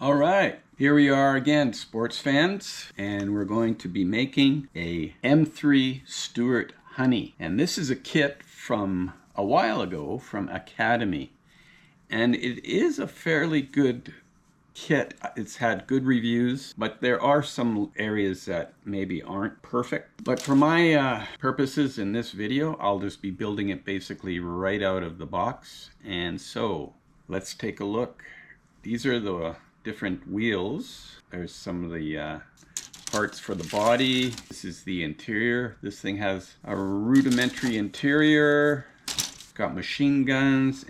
All right, here we are again, sports fans, and we're going to be making a M3 Stuart Honey. And this is a kit from a while ago from Academy. And it is a fairly good kit. It's had good reviews, but there are some areas that maybe aren't perfect. But for my purposes in this video, I'll just be building it basically right out of the box. And so let's take a look. These are the different wheels. There's some of the parts for the body. This is the interior. This thing has a rudimentary interior. It's got machine guns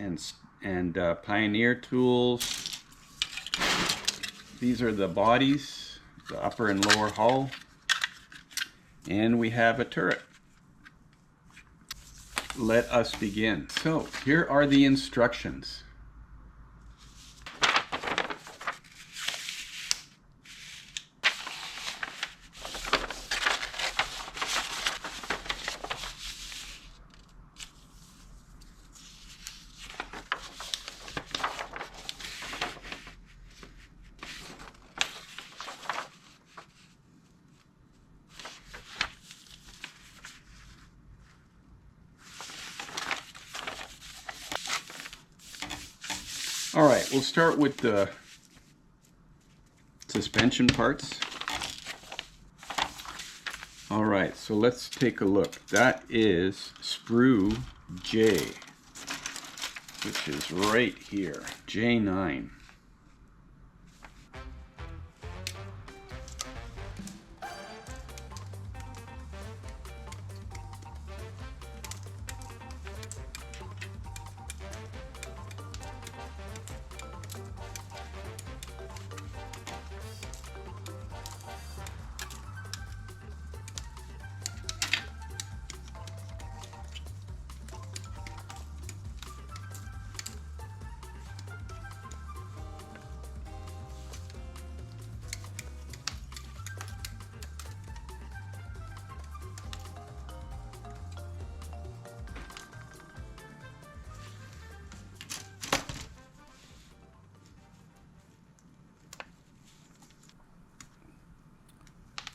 and Pioneer tools. These are the bodies, the upper and lower hull. And we have a turret. Let us begin. So here are the instructions. All right, we'll start with the suspension parts. All right, so let's take a look. That is sprue J, which is right here, J9.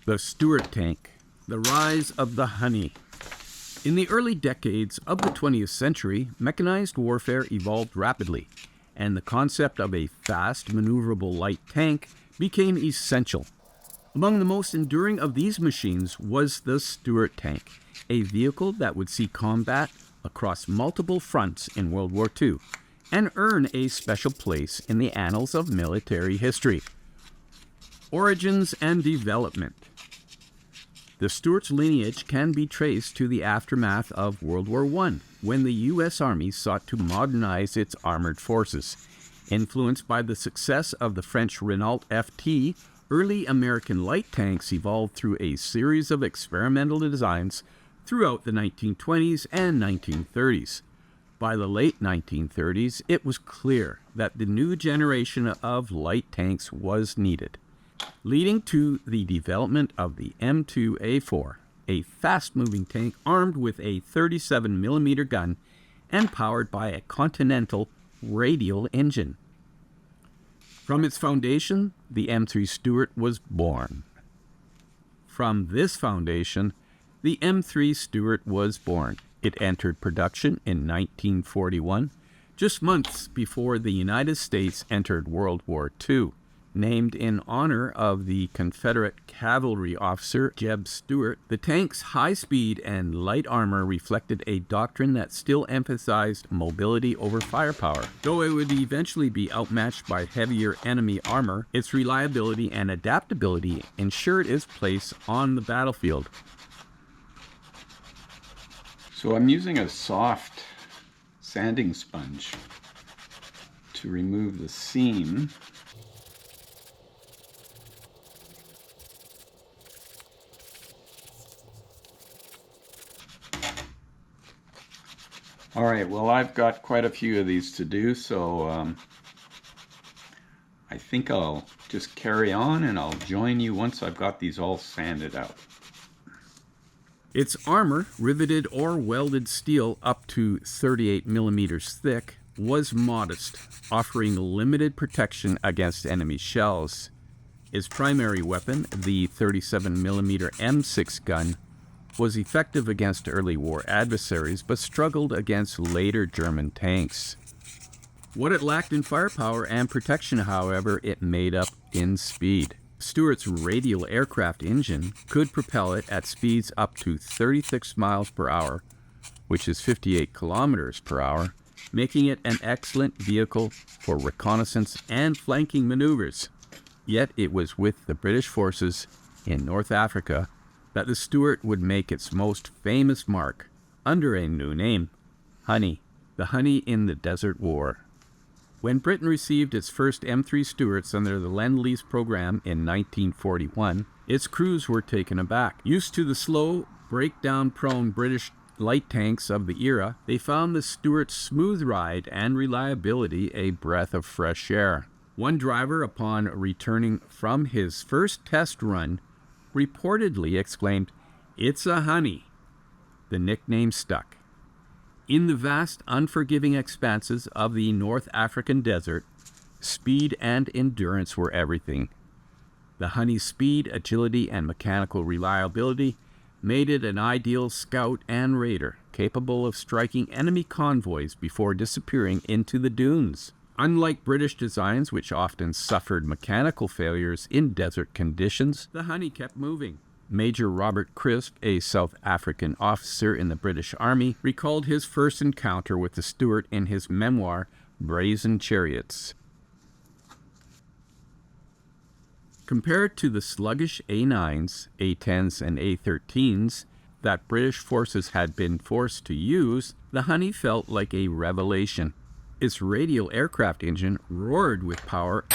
The Stuart tank, the rise of the Honey. In the early decades of the 20th century, mechanized warfare evolved rapidly, and the concept of a fast, maneuverable light tank became essential. Among the most enduring of these machines was the Stuart tank, a vehicle that would see combat across multiple fronts in World War II and earn a special place in the annals of military history. Origins and development. The Stuart's lineage can be traced to the aftermath of World War I, when the U.S. Army sought to modernize its armored forces. Influenced by the success of the French Renault FT, early American light tanks evolved through a series of experimental designs throughout the 1920s and 1930s. By the late 1930s, it was clear that the new generation of light tanks was needed, leading to the development of the M2A4, a fast-moving tank armed with a 37mm gun and powered by a Continental radial engine. From its foundation, the M3 Stuart was born. From this foundation, the M3 Stuart was born. It entered production in 1941, just months before the United States entered World War II. Named in honor of the Confederate cavalry officer Jeb Stuart, the tank's high speed and light armor reflected a doctrine that still emphasized mobility over firepower. Though it would eventually be outmatched by heavier enemy armor, its reliability and adaptability ensured its place on the battlefield. So I'm using a soft sanding sponge to remove the seam. All right, well, I've got quite a few of these to do, so I think I'll just carry on and I'll join you once I've got these all sanded out. Its armor, riveted or welded steel up to 38 millimeters thick, was modest, offering limited protection against enemy shells. Its primary weapon, the 37 millimeter M6 gun, was effective against early war adversaries, but struggled against later German tanks. What it lacked in firepower and protection, however, it made up in speed. Stuart's radial aircraft engine could propel it at speeds up to 36 miles per hour, which is 58 kilometers per hour, making it an excellent vehicle for reconnaissance and flanking maneuvers. Yet it was with the British forces in North Africa that the Stuart would make its most famous mark, under a new name, Honey, the Honey in the Desert War. When Britain received its first M3 Stuarts under the Lend-Lease program in 1941, its crews were taken aback. Used to the slow, breakdown-prone British light tanks of the era, they found the Stuart's smooth ride and reliability a breath of fresh air. One driver, upon returning from his first test run, reportedly exclaimed, "It's a Honey." The nickname stuck. In the vast, unforgiving expanses of the North African desert, speed and endurance were everything. The Honey's speed, agility, and mechanical reliability made it an ideal scout and raider, capable of striking enemy convoys before disappearing into the dunes. Unlike British designs, which often suffered mechanical failures in desert conditions, the Honey kept moving. Major Robert Crisp, a South African officer in the British Army, recalled his first encounter with the Stuart in his memoir, Brazen Chariots. Compared to the sluggish A9s, A10s, and A13s that British forces had been forced to use, the Honey felt like a revelation. Its radial aircraft engine roared with power,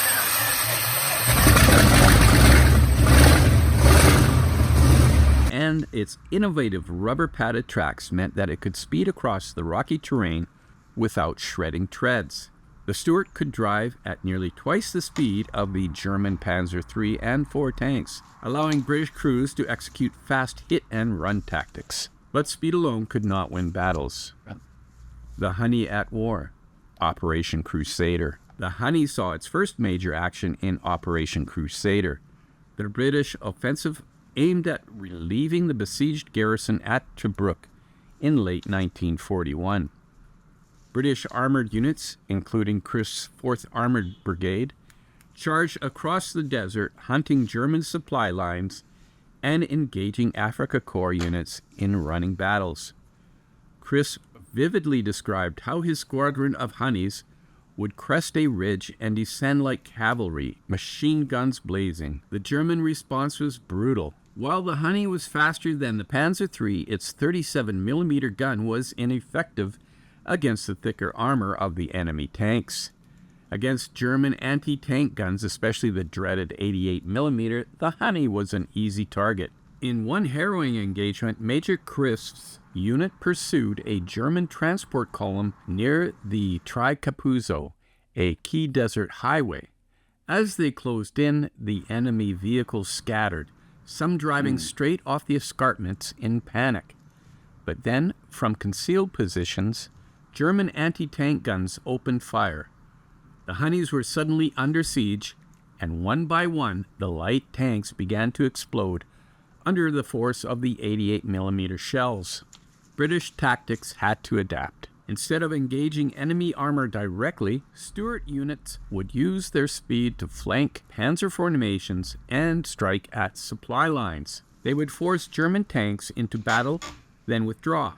and its innovative rubber-padded tracks meant that it could speed across the rocky terrain without shredding treads. The Stuart could drive at nearly twice the speed of the German Panzer III and IV tanks, allowing British crews to execute fast hit-and-run tactics. But speed alone could not win battles. The Honey at war. Operation Crusader. The Honey saw its first major action in Operation Crusader. The British offensive aimed at relieving the besieged garrison at Tobruk in late 1941. British armored units, including Crisp's 4th Armored Brigade, charged across the desert, hunting German supply lines and engaging Afrika Korps units in running battles. Crisp vividly described how his squadron of Honeys would crest a ridge and descend like cavalry, machine guns blazing. The German response was brutal. While the Honey was faster than the Panzer III, its 37 millimeter gun was ineffective against the thicker armor of the enemy tanks. Against German anti-tank guns, especially the dreaded 88 millimeter, the Honey was an easy target. In one harrowing engagement, Major Crisp's unit pursued a German transport column near the Tri Capuzzo, a key desert highway. As they closed in, the enemy vehicles scattered, some driving straight off the escarpments in panic. But then, from concealed positions, German anti-tank guns opened fire. The Honeys were suddenly under siege, and one by one the light tanks began to explode under the force of the 88mm shells. British tactics had to adapt. Instead of engaging enemy armor directly, Stuart units would use their speed to flank Panzer formations and strike at supply lines. They would force German tanks into battle, then withdraw,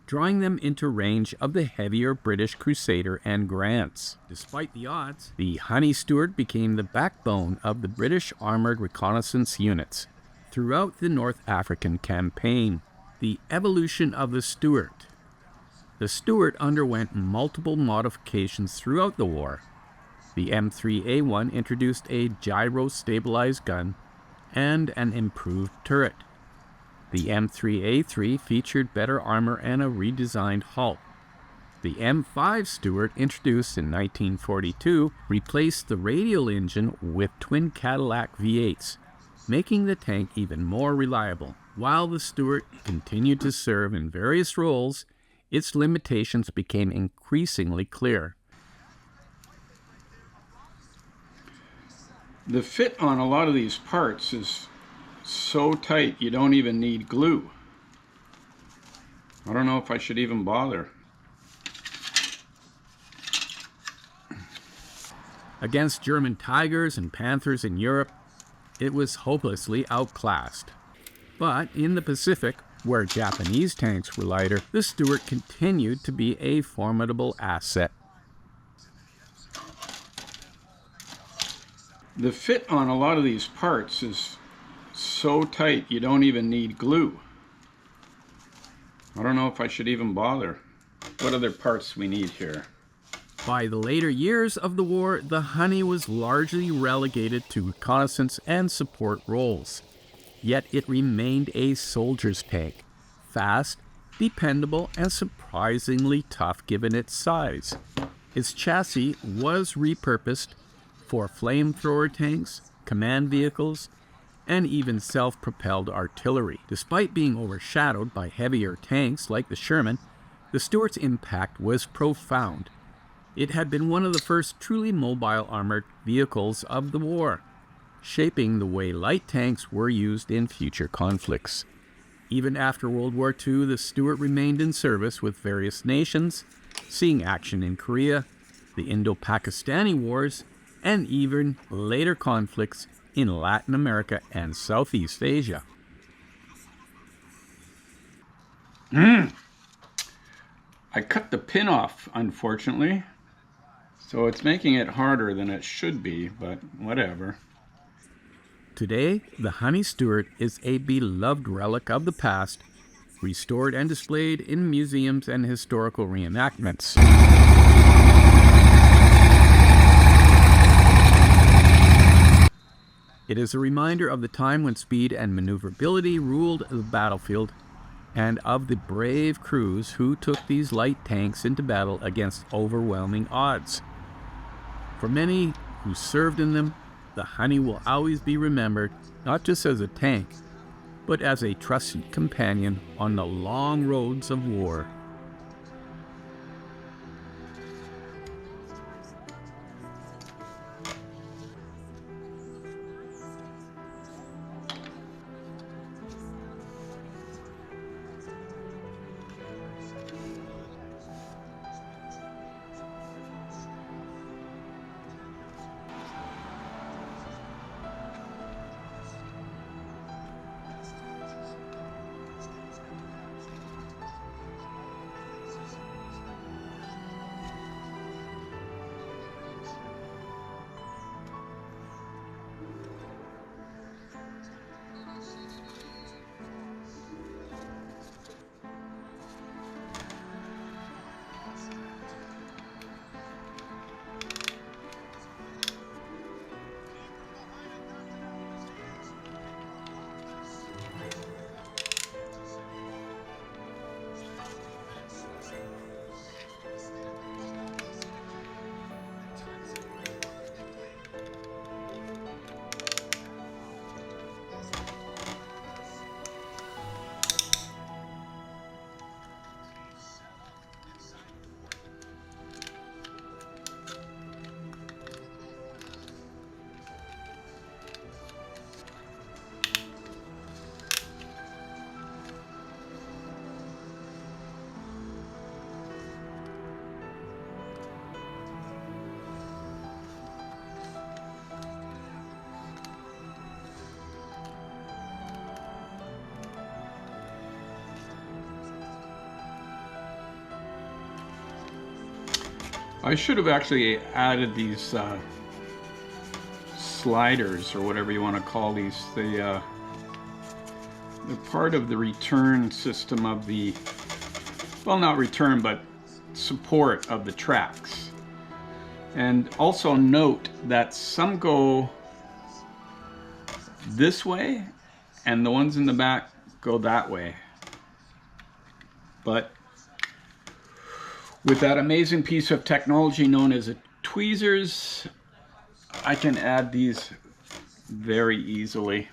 drawing them into range of the heavier British Crusader and Grants. Despite the odds, the Honey Stuart became the backbone of the British armored reconnaissance units throughout the North African campaign. The evolution of the Stuart. The Stuart underwent multiple modifications throughout the war. The M3A1 introduced a gyro-stabilized gun and an improved turret. The M3A3 featured better armor and a redesigned hull. The M5 Stuart, introduced in 1942, replaced the radial engine with twin Cadillac V8s, making the tank even more reliable. While the Stuart continued to serve in various roles, its limitations became increasingly clear. The fit on a lot of these parts is so tight you don't even need glue. I don't know if I should even bother. Against German Tigers and Panthers in Europe, it was hopelessly outclassed. But in the Pacific, where Japanese tanks were lighter, the Stuart continued to be a formidable asset. The fit on a lot of these parts is so tight you don't even need glue. I don't know if I should even bother. What other parts we need here? By the later years of the war, the Honey was largely relegated to reconnaissance and support roles. Yet it remained a soldier's tank, fast, dependable, and surprisingly tough given its size. Its chassis was repurposed for flamethrower tanks, command vehicles, and even self-propelled artillery. Despite being overshadowed by heavier tanks like the Sherman, the Stuart's impact was profound. It had been one of the first truly mobile armored vehicles of the war, shaping the way light tanks were used in future conflicts. Even after World War II, the Stuart remained in service with various nations, seeing action in Korea, the Indo-Pakistani Wars, and even later conflicts in Latin America and Southeast Asia. I cut the pin off, unfortunately, so it's making it harder than it should be, but whatever. Today, the Honey Stuart is a beloved relic of the past, restored and displayed in museums and historical reenactments. It is a reminder of the time when speed and maneuverability ruled the battlefield, and of the brave crews who took these light tanks into battle against overwhelming odds. For many who served in them, the Honey will always be remembered not just as a tank, but as a trusted companion on the long roads of war. I should have actually added these sliders, or whatever you want to call these. They're part of the return system of the, well, not return, but support of the tracks. And also note that some go this way and the ones in the back go that way. But with that amazing piece of technology known as tweezers, I can add these very easily.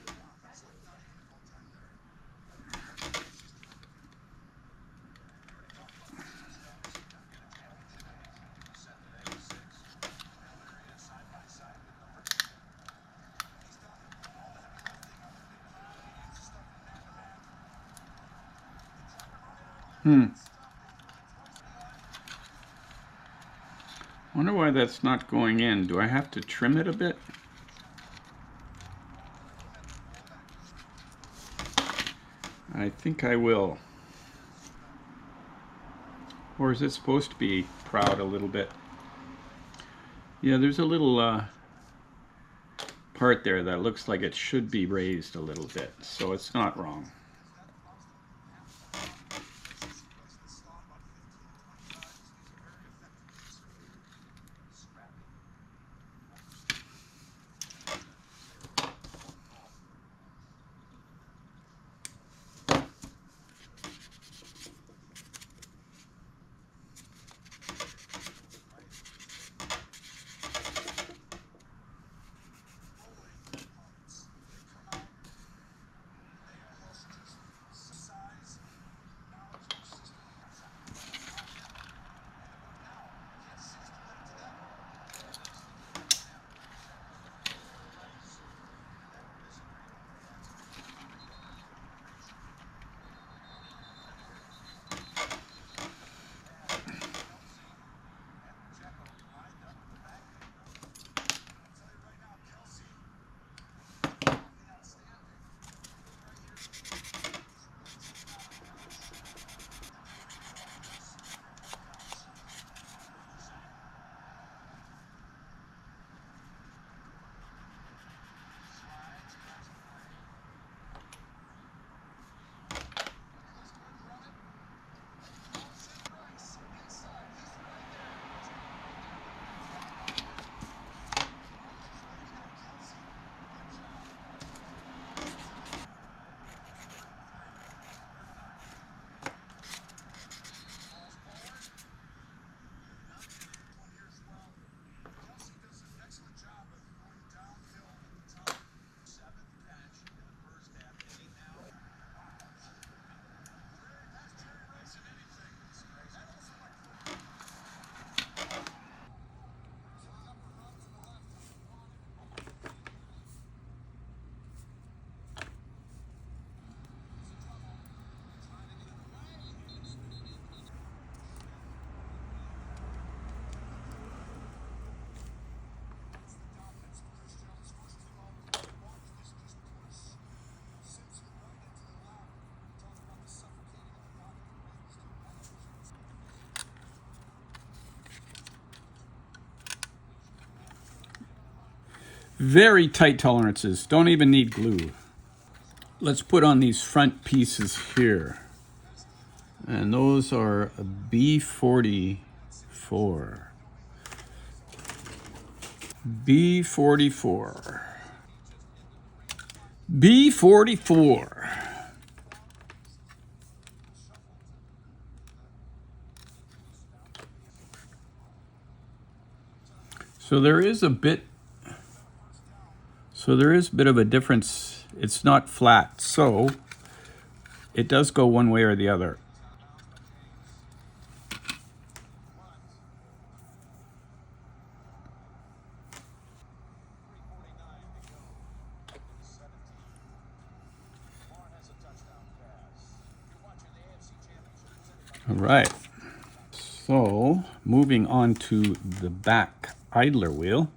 Wonder why that's not going in. Do I have to trim it a bit? I think I will. Or is it supposed to be proud a little bit? Yeah, there's a little part there that looks like it should be raised a little bit, so it's not wrong. Very tight tolerances, don't even need glue. Let's put on these front pieces here. And those are a B44. B44. B44. So there is a bit of a difference. It's not flat, so it does go one way or the other. All right, so moving on to the back idler wheel.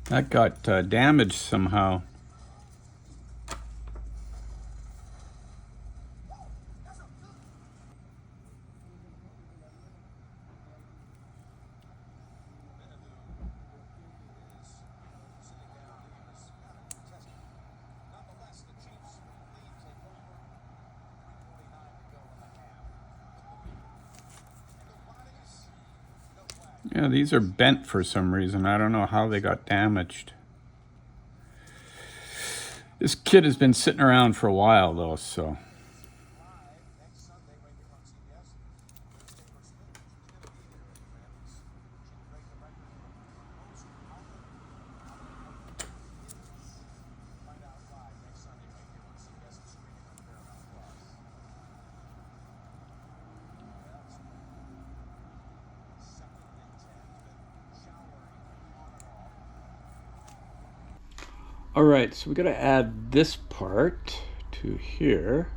That got damaged somehow. Yeah, these are bent for some reason. I don't know how they got damaged. This kit has been sitting around for a while though, so. All right, so we got to add this part to here.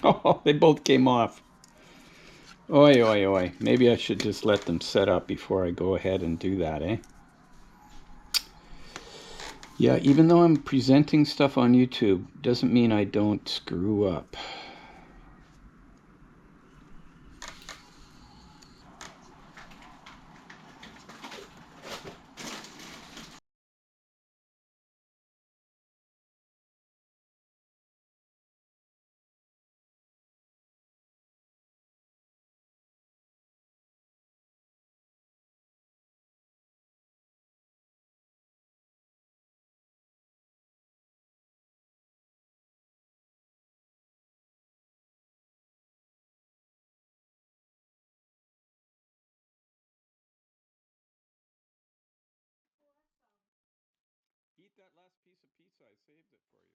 Oh, they both came off. Oi, oi, oi. Maybe I should just let them set up before I go ahead and do that, eh? Yeah, even though I'm presenting stuff on YouTube, doesn't mean I don't screw up. Eat that last piece of pizza. I saved it for you.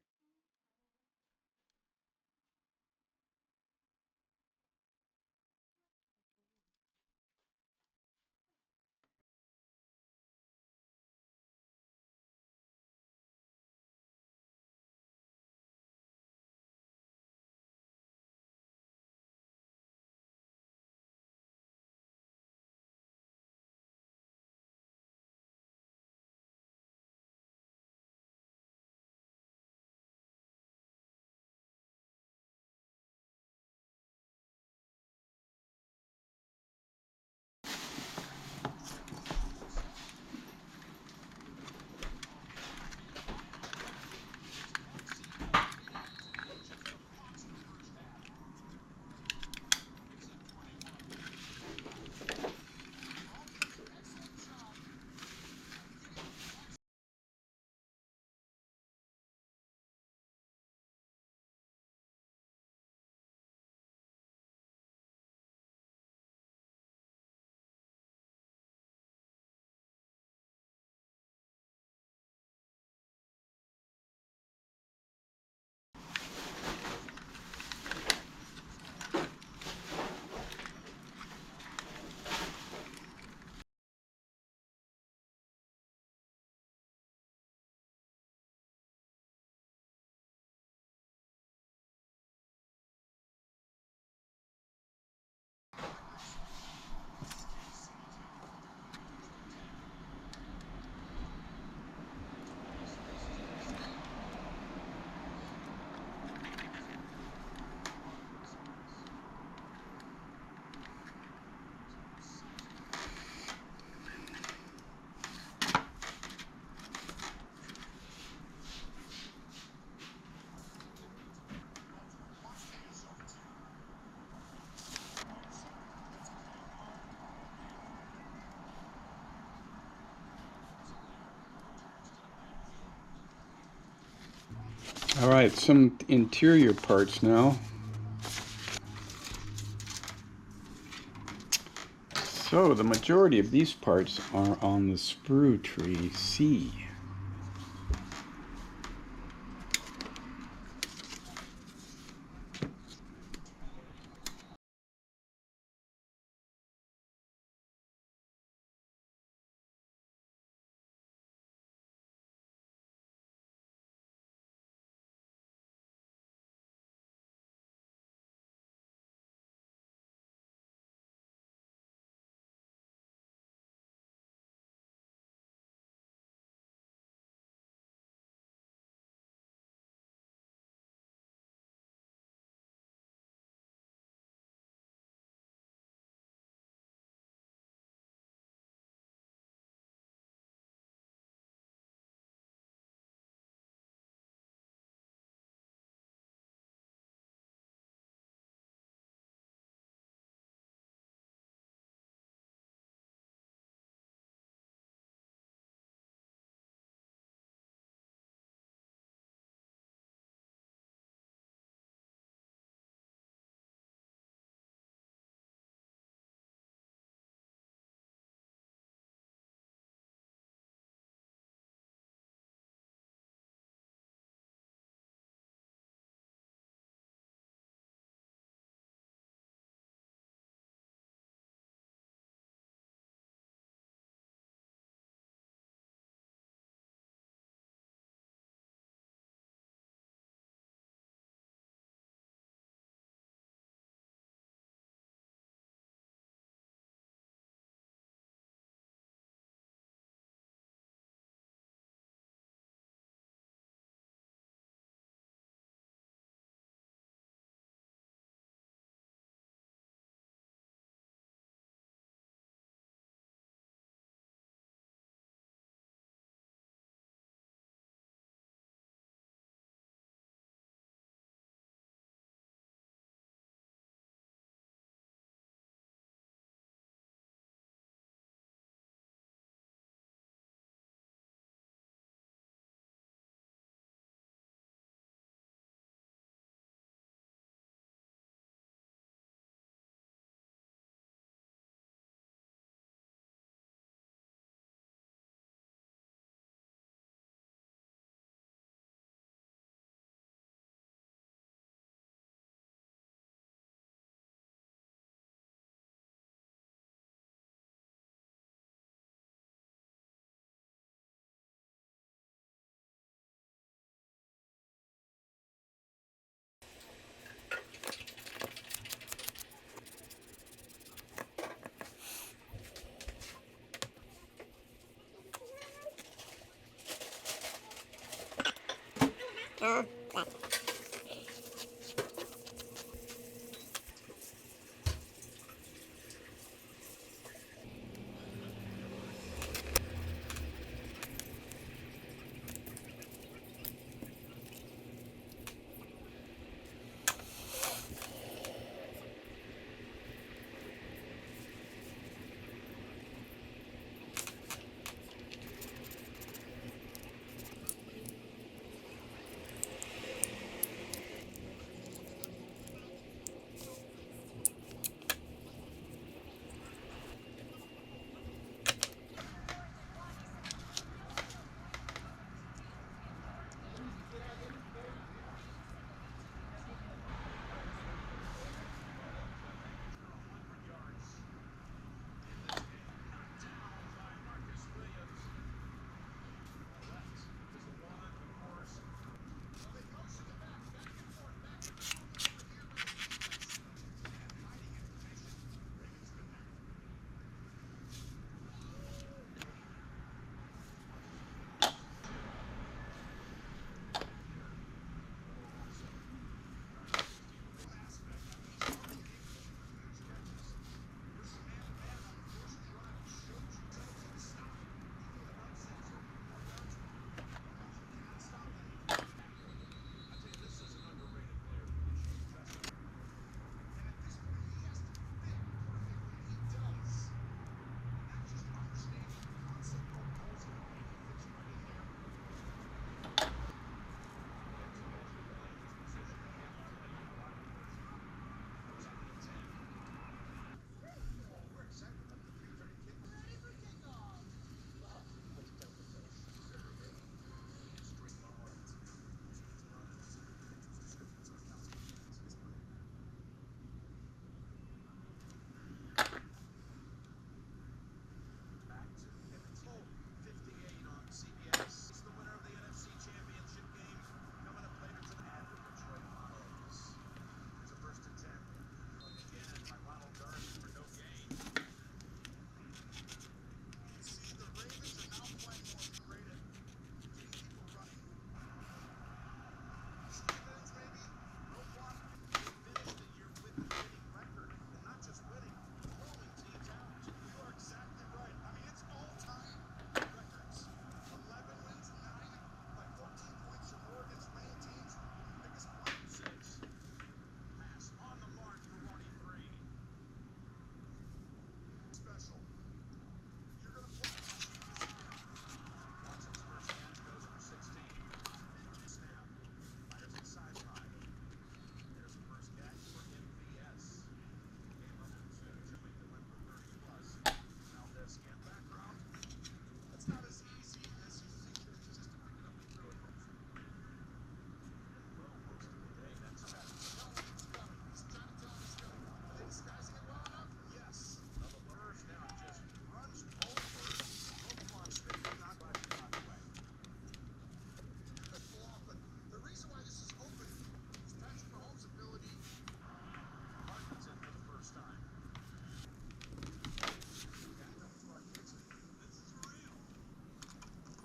All right, some interior parts now. So the majority of these parts are on the sprue tree C.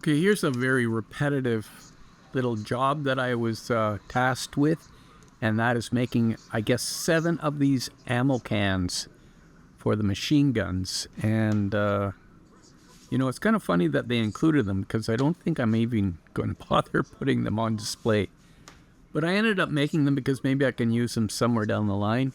Okay, here's a very repetitive little job that I was tasked with, and that is making, I guess, 7 of these ammo cans for the machine guns. And, it's kind of funny that they included them because I don't think I'm even going to bother putting them on display. But I ended up making them because maybe I can use them somewhere down the line.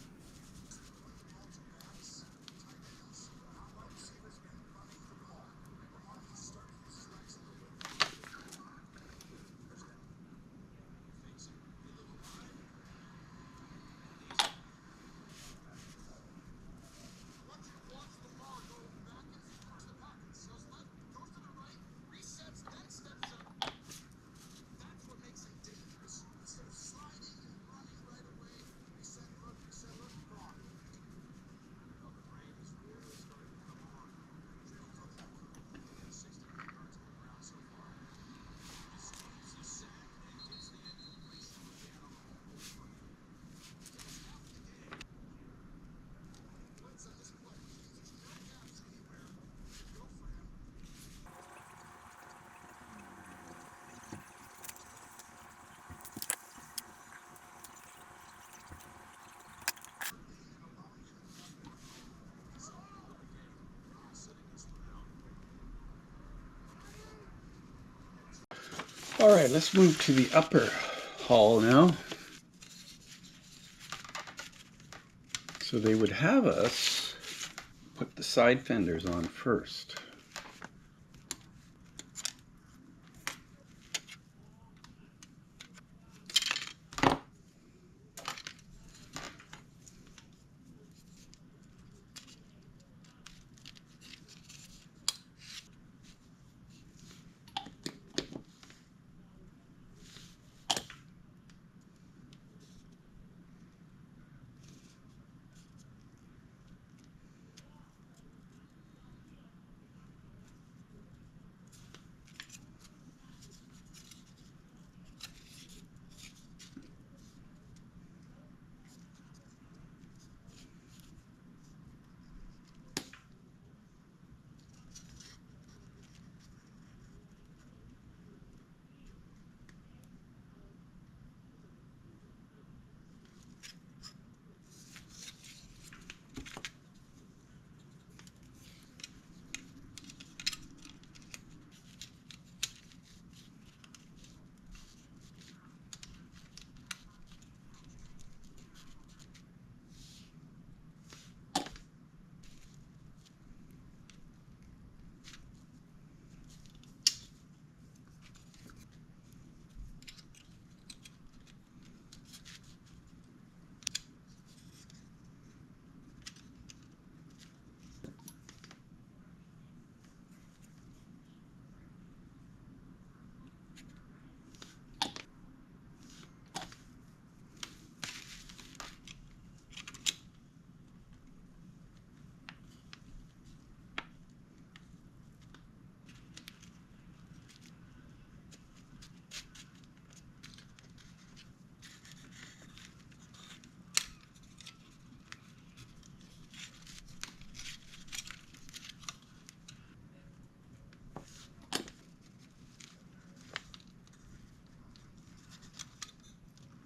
All right, let's move to the upper hall now. So they would have us put the side fenders on first.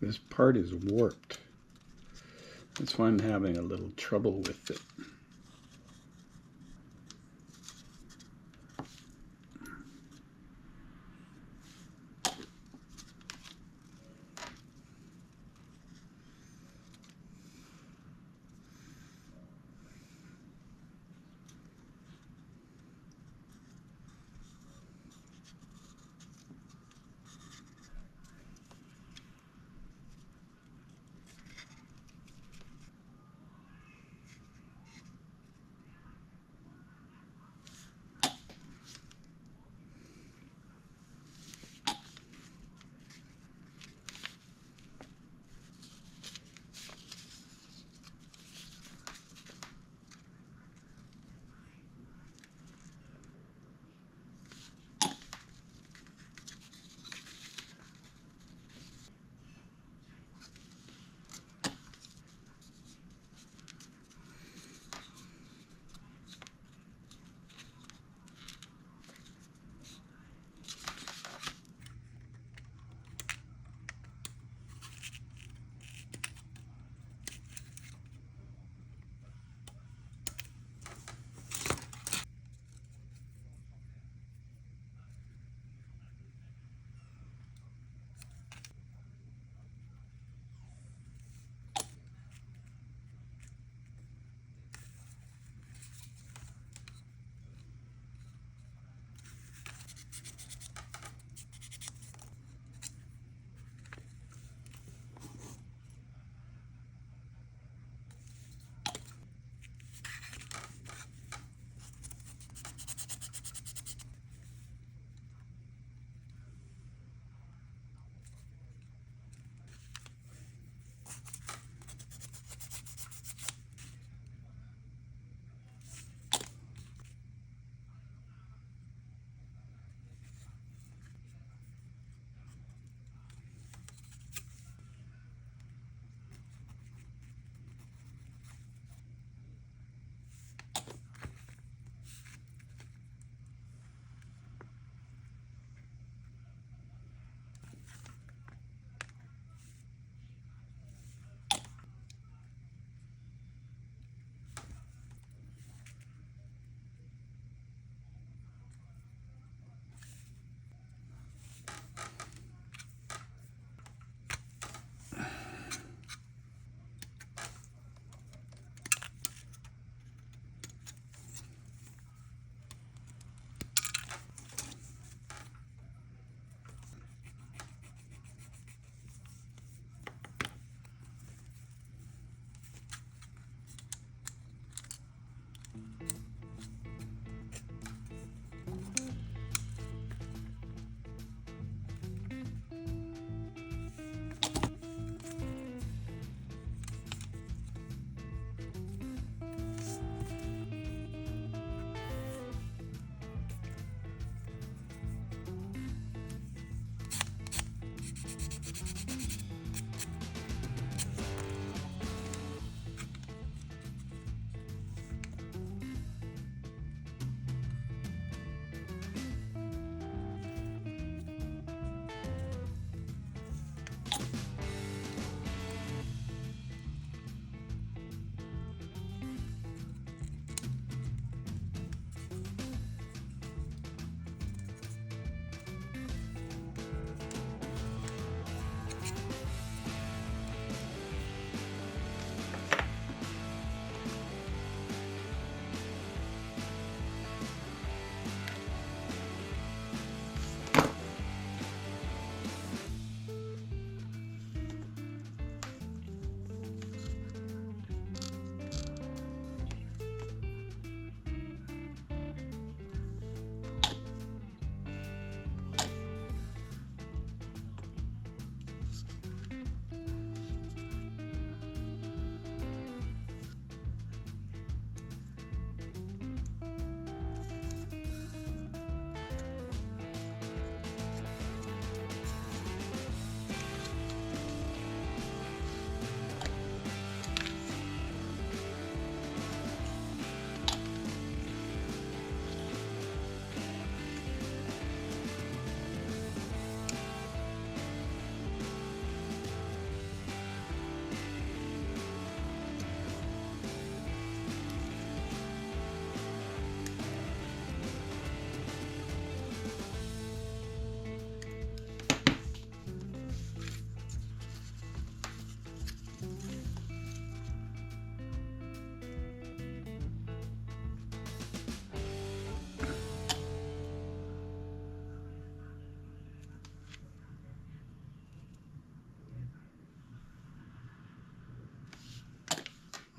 This part is warped. That's why I'm having a little trouble with it.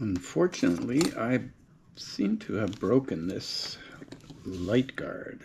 Unfortunately, I seem to have broken this light guard.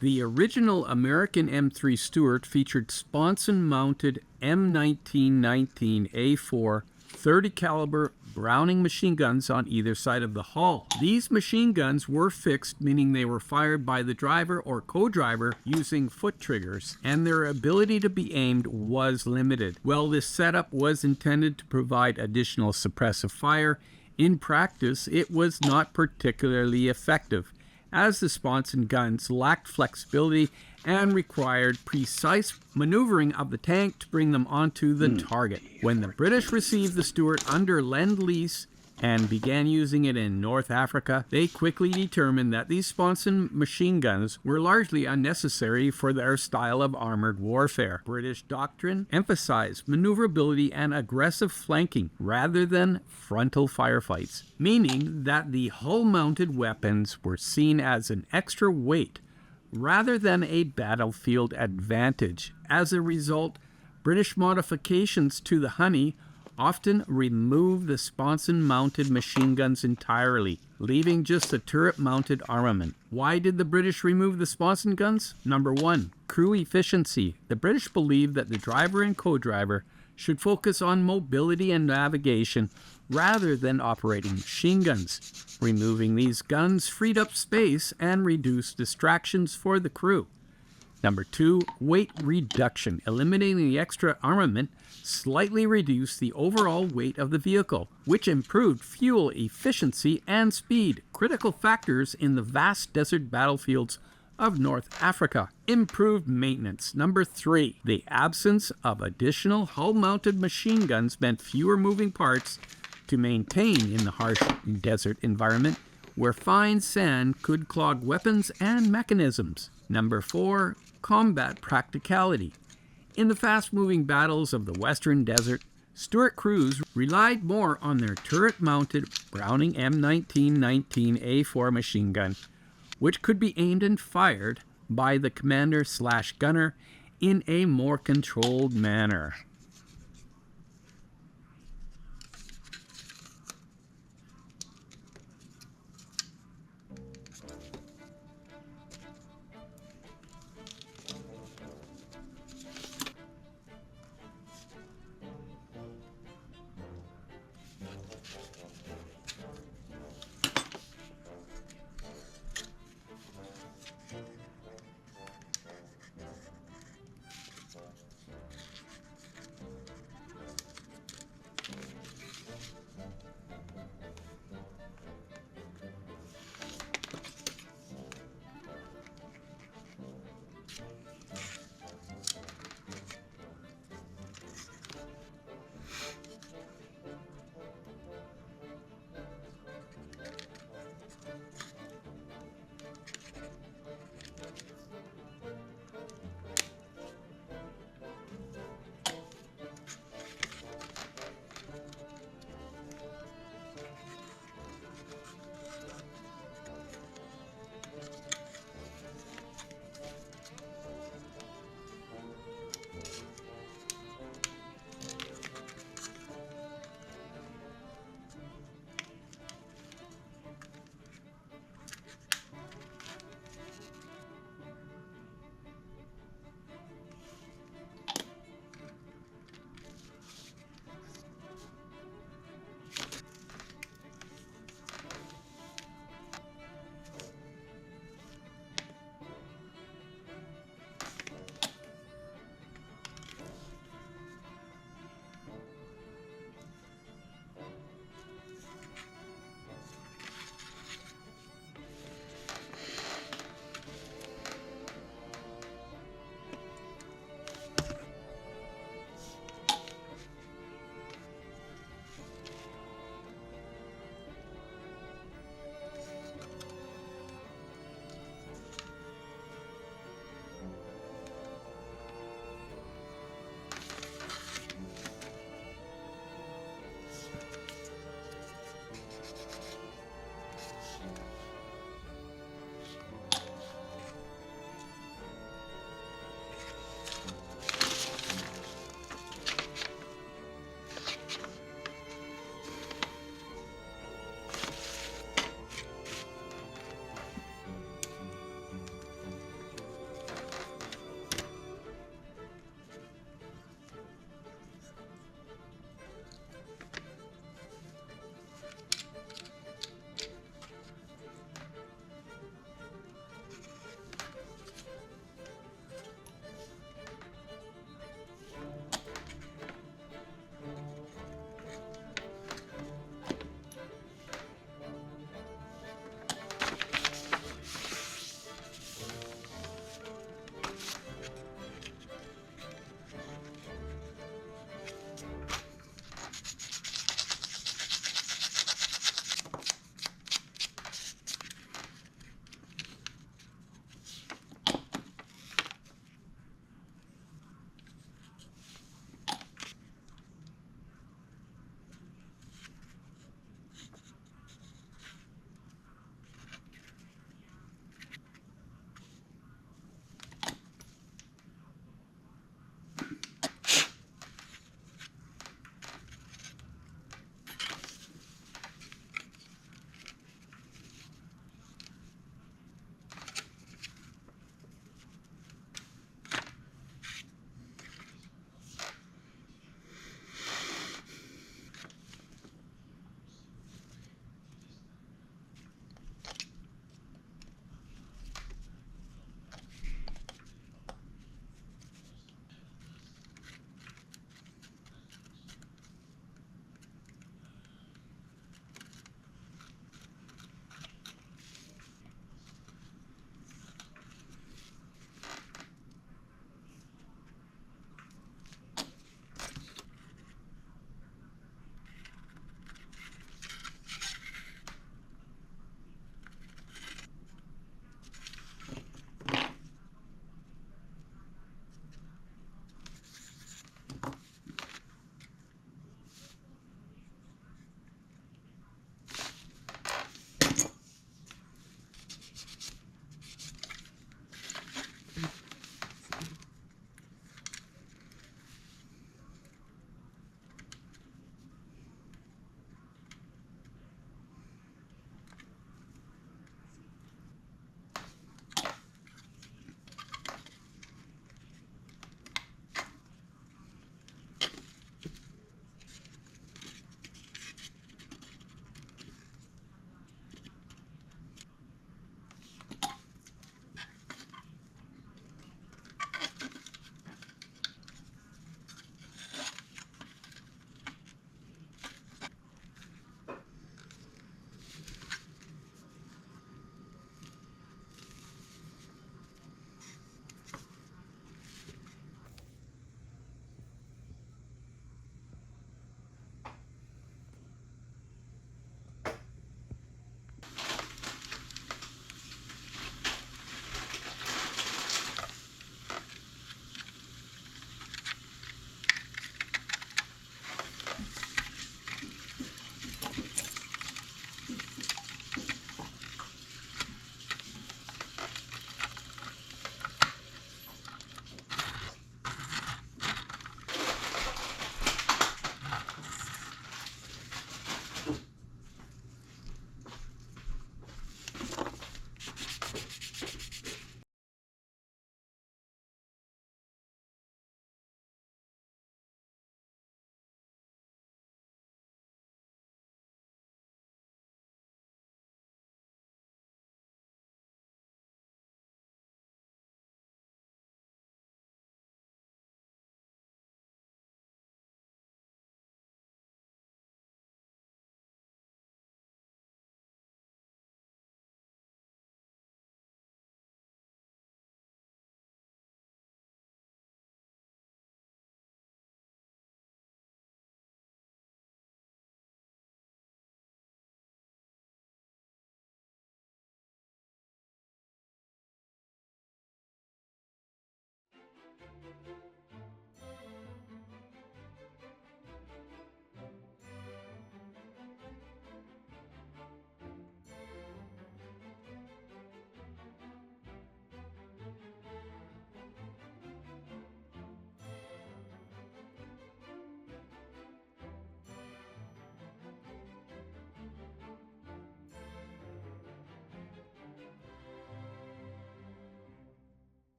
The original American M3 Stuart featured Sponson-mounted M1919A4 30 caliber Browning machine guns on either side of the hull. These machine guns were fixed, meaning they were fired by the driver or co-driver using foot triggers, and their ability to be aimed was limited. While this setup was intended to provide additional suppressive fire, in practice it was not particularly effective, as the Sponson guns lacked flexibility and required precise maneuvering of the tank to bring them onto the target. When the British received the Stuart under Lend-Lease and began using it in North Africa, they quickly determined that these Sponson machine guns were largely unnecessary for their style of armored warfare. British doctrine emphasized maneuverability and aggressive flanking rather than frontal firefights, meaning that the hull-mounted weapons were seen as an extra weight rather than a battlefield advantage. As a result, British modifications to the Honey often remove the Sponson-mounted machine guns entirely, leaving just the turret-mounted armament. Why did the British remove the Sponson guns? Number 1, crew efficiency. The British believed that the driver and co-driver should focus on mobility and navigation rather than operating machine guns. Removing these guns freed up space and reduced distractions for the crew. Number 2, weight reduction. Eliminating the extra armament slightly reduced the overall weight of the vehicle, which improved fuel efficiency and speed, critical factors in the vast desert battlefields of North Africa. Improved maintenance. Number 3, the absence of additional hull-mounted machine guns meant fewer moving parts to maintain in the harsh desert environment where fine sand could clog weapons and mechanisms. Number 4, combat practicality. In the fast-moving battles of the Western Desert, Stuart crews relied more on their turret-mounted Browning M1919A4 machine gun, which could be aimed and fired by the commander/gunner in a more controlled manner.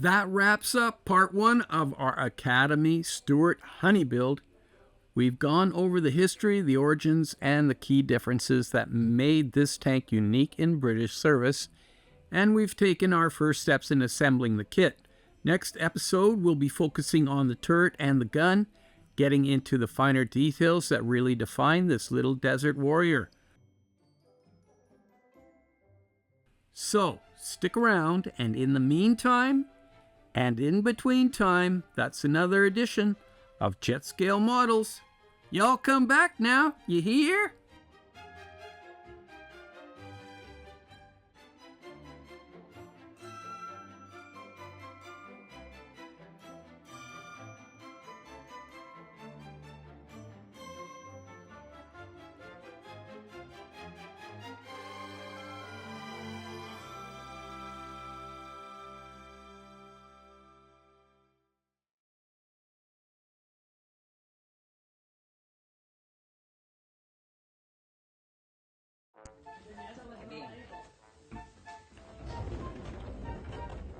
That wraps up part 1 of our Academy Stuart Honey build. We've gone over the history, the origins, and the key differences that made this tank unique in British service, and we've taken our first steps in assembling the kit. Next episode, we'll be focusing on the turret and the gun, getting into the finer details that really define this little desert warrior. So, stick around, and in the meantime, and in between time, that's another edition of Jet Scale Models. Y'all come back now, you hear?